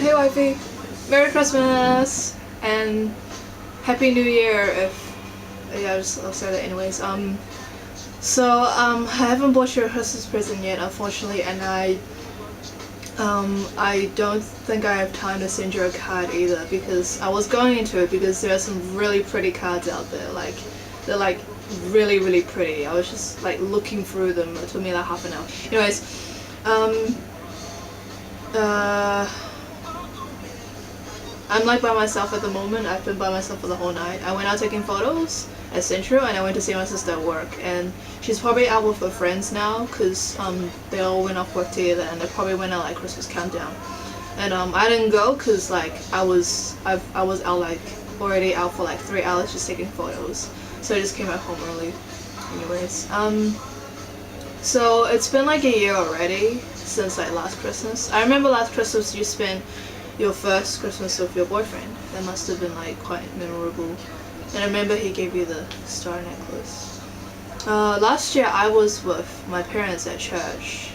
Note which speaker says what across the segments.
Speaker 1: Hey wifey, Merry Christmas and Happy New Year. I'll say that anyways. I haven't bought your Christmas present yet, unfortunately, and I don't think I have time to send you a card either, because I was going into it because there are some really pretty cards out there. Like, they're like really, really pretty. I was just like looking through them. It took me like half an hour. Anyways, I'm like by myself at the moment. I've been by myself for the whole night. I went out taking photos at Central, and I went to see my sister at work, and she's probably out with her friends now because they all went off work together, and they probably went out like Christmas countdown. And I didn't go because like I was out like already out for like 3 hours just taking photos, so I just came back home early. Anyways, so it's been like a year already since like last Christmas. I remember last Christmas you spent your first Christmas with your boyfriend. That must have been like quite memorable. And I remember he gave you the star necklace. Last year I was with my parents at church,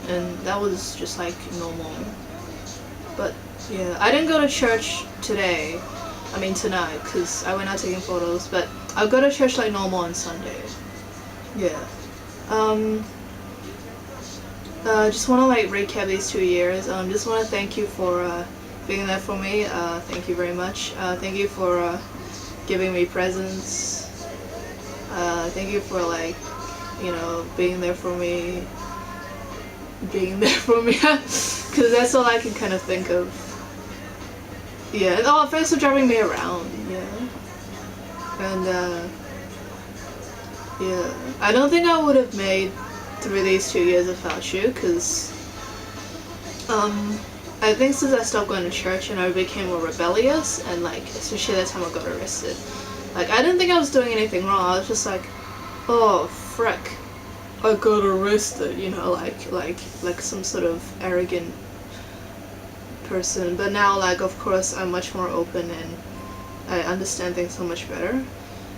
Speaker 1: and that was just like normal. But yeah, I didn't go to church today. I mean tonight, because I went out taking photos. But I'll go to church like normal on Sunday. Yeah. Just want to like recap these 2 years. Just want to thank you for being there for me. Thank you very much. Thank you for giving me presents. Thank you for like, you know, being there for me. Because that's all I can kind of think of. Yeah. And oh, thanks for driving me around. Yeah. And yeah, I don't think I would have made through these 2 years without you, because I think since I stopped going to church and I became more rebellious, and like especially that time I got arrested, like I didn't think I was doing anything wrong. I was just like, oh frick, I got arrested, you know, like some sort of arrogant person. But now, like, of course I'm much more open and I understand things so much better.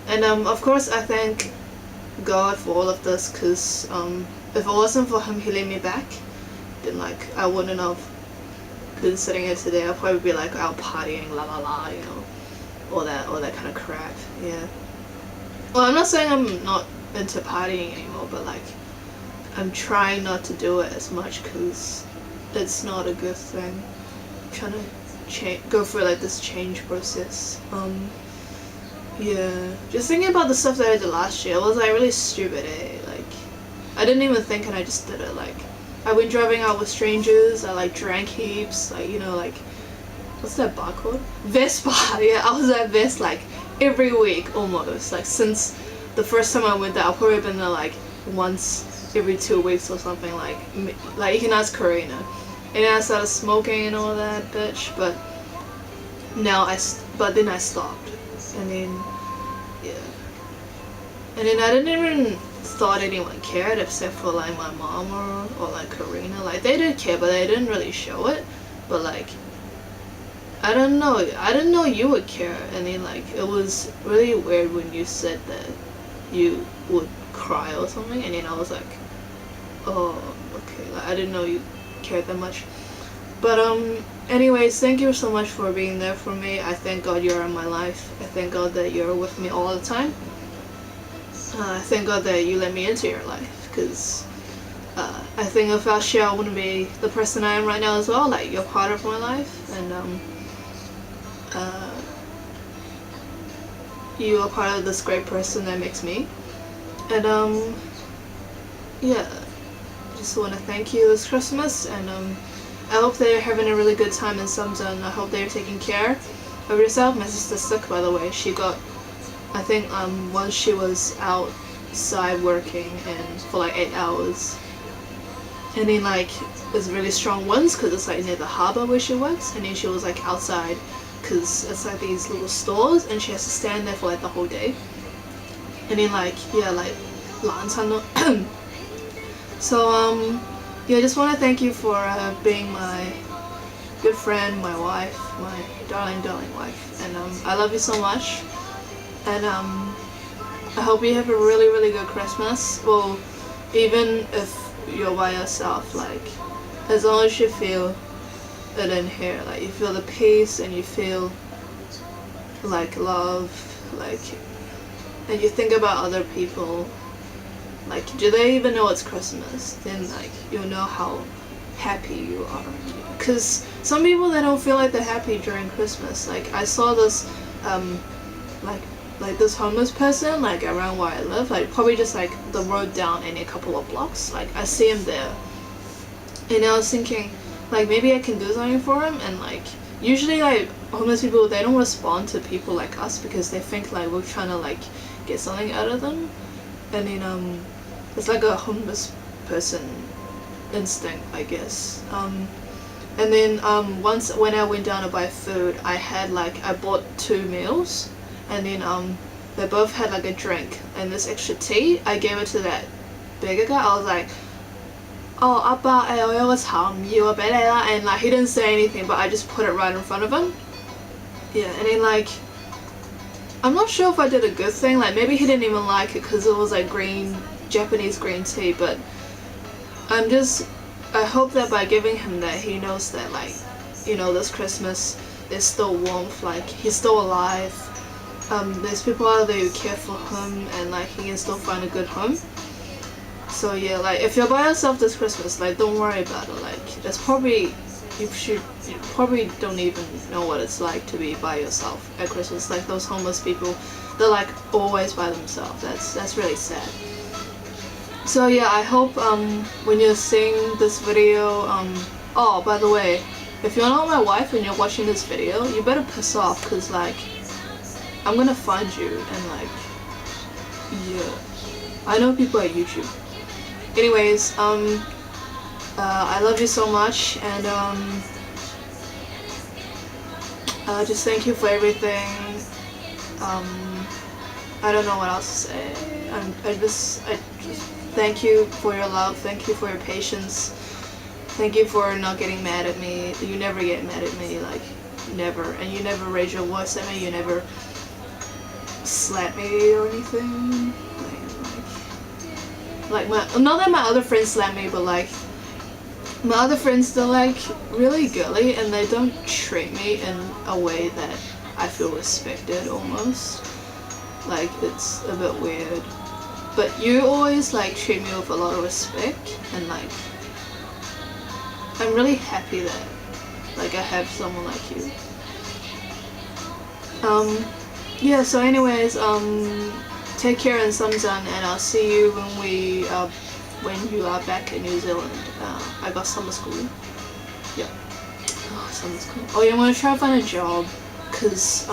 Speaker 1: And of course I thank God for all of this, because if it wasn't for him healing me back, then like I wouldn't have been sitting here today. I'd probably be like out partying, la la la, you know, all that kind of crap. Yeah. Well, I'm not saying I'm not into partying anymore, but like I'm trying not to do it as much because it's not a good thing. I'm trying to go through like this change process. Yeah, just thinking about the stuff that I did last year, it was like really stupid, eh? Like, I didn't even think and I just did it. Like, I went driving out with strangers, I like drank heaps, like, you know, like, what's that bar called? Vespa. Yeah, I was at Vest like every week almost. Like, since the first time I went there, I've probably been there like once every 2 weeks or something. Like you can ask Karina. And then I started smoking and all that bitch, but then I stopped. And then, yeah. And then I didn't even thought anyone cared except for like my mom or like Karina. Like they did care, but they didn't really show it. But like, I don't know. I didn't know you would care. And then like, it was really weird when you said that you would cry or something. And then I was like, oh, okay. Like I didn't know you cared that much. But anyways, thank you so much for being there for me. I thank God you're in my life. I thank God that you're with me all the time. I thank God that you let me into your life, because I think without you I wouldn't be the person I am right now as well. Like, you're part of my life, and you are part of this great person that makes me. And yeah, just want to thank you this Christmas, and I hope that you're having a really good time in Sumter, and I hope that you're taking care of yourself. My sister's sick, by the way. She got, I think once she was outside working and for like 8 hours, and then like it's really strong winds because it's like near the harbour where she works, and then she was like outside because it's like these little stores, and she has to stand there for like the whole day. And then like, yeah, like so yeah, I just want to thank you for being my good friend, my wife, my darling wife, and I love you so much, and I hope you have a really, really good Christmas. Well, even if you're by yourself, like, as long as you feel it in here. Like you feel the peace and you feel like love, like, and you think about other people. Like, do they even know it's Christmas? Then like you'll know how happy you are. Because some people, they don't feel like they're happy during Christmas. Like I saw this like this homeless person like around where I live, like probably just like the road down in a couple of blocks. Like I see him there, and I was thinking like maybe I can do something for him. And like usually like homeless people, they don't respond to people like us because they think like we're trying to like get something out of them. And then it's like a homeless person instinct, I guess. And then once when I went down to buy food, I bought 2 meals, and then they both had like a drink and this extra tea. I gave it to that bigger guy. I was like, oh, 阿爸，我有個茶唔要啊，俾你啦. And like he didn't say anything, but I just put it right in front of him. Yeah, and then like I'm not sure if I did a good thing. Like maybe he didn't even like it because it was like Japanese green tea. But I hope that by giving him that, he knows that like, you know, this Christmas there's still warmth. Like he's still alive. There's people out there who care for him, and like he can still find a good home. So yeah, like if you're by yourself this Christmas, like don't worry about it. Like you probably don't even know what it's like to be by yourself at Christmas. Like those homeless people, they're like always by themselves. That's really sad. So yeah, I hope when you're seeing this video, oh by the way, if you're not my wife and you're watching this video, you better piss off, cause like I'm gonna find you. And like, yeah, I know people at YouTube. Anyways, I love you so much, and just thank you for everything. I don't know what else to say. I just thank you for your love. Thank you for your patience. Thank you for not getting mad at me. You never get mad at me, like never. And you never raise your voice at me. You never slap me or anything. Like not that my other friends slap me, but like my other friends, they're like really girly and they don't treat me in a way that I feel respected almost. Like it's a bit weird. But you always like treat me with a lot of respect, and like I'm really happy that like I have someone like you. Yeah, so anyways, take care in Samsan, and I'll see you when you are back in New Zealand. I got summer school. Yeah. Oh, summer school. Oh yeah, I'm gonna try to find a job, cause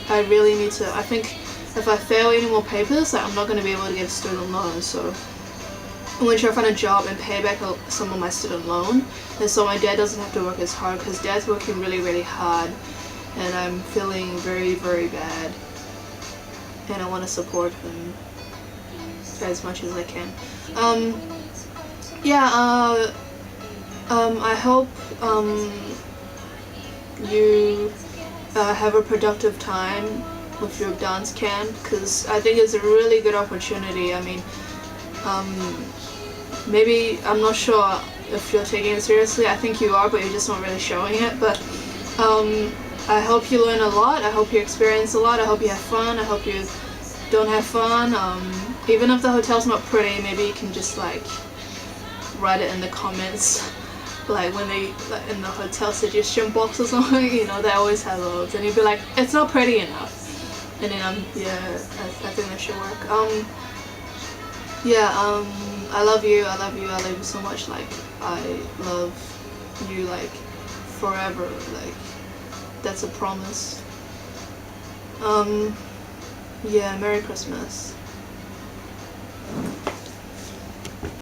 Speaker 1: I really need to. I think if I fail any more papers, like, I'm not gonna be able to get a student loan. So I'm gonna try to find a job and pay back some of my student loan, and so my dad doesn't have to work as hard, cause dad's working really, really hard, and I'm feeling very, very bad. And I want to support him as much as I can. I hope you have a productive time with your dance camp, because I think it's a really good opportunity. I mean, maybe, I'm not sure if you're taking it seriously. I think you are, but you're just not really showing it. But I hope you learn a lot. I hope you experience a lot. I hope you have fun. I hope you don't have fun. Even if the hotel's not pretty, maybe you can just like write it in the comments, like when they like, in the hotel suggestion box or something. You know, they always have those, and you'd be like, it's not pretty enough. And then I think that should work. I love you. I love you. I love you so much. Like I love you like forever. Like that's a promise. Yeah, Merry Christmas.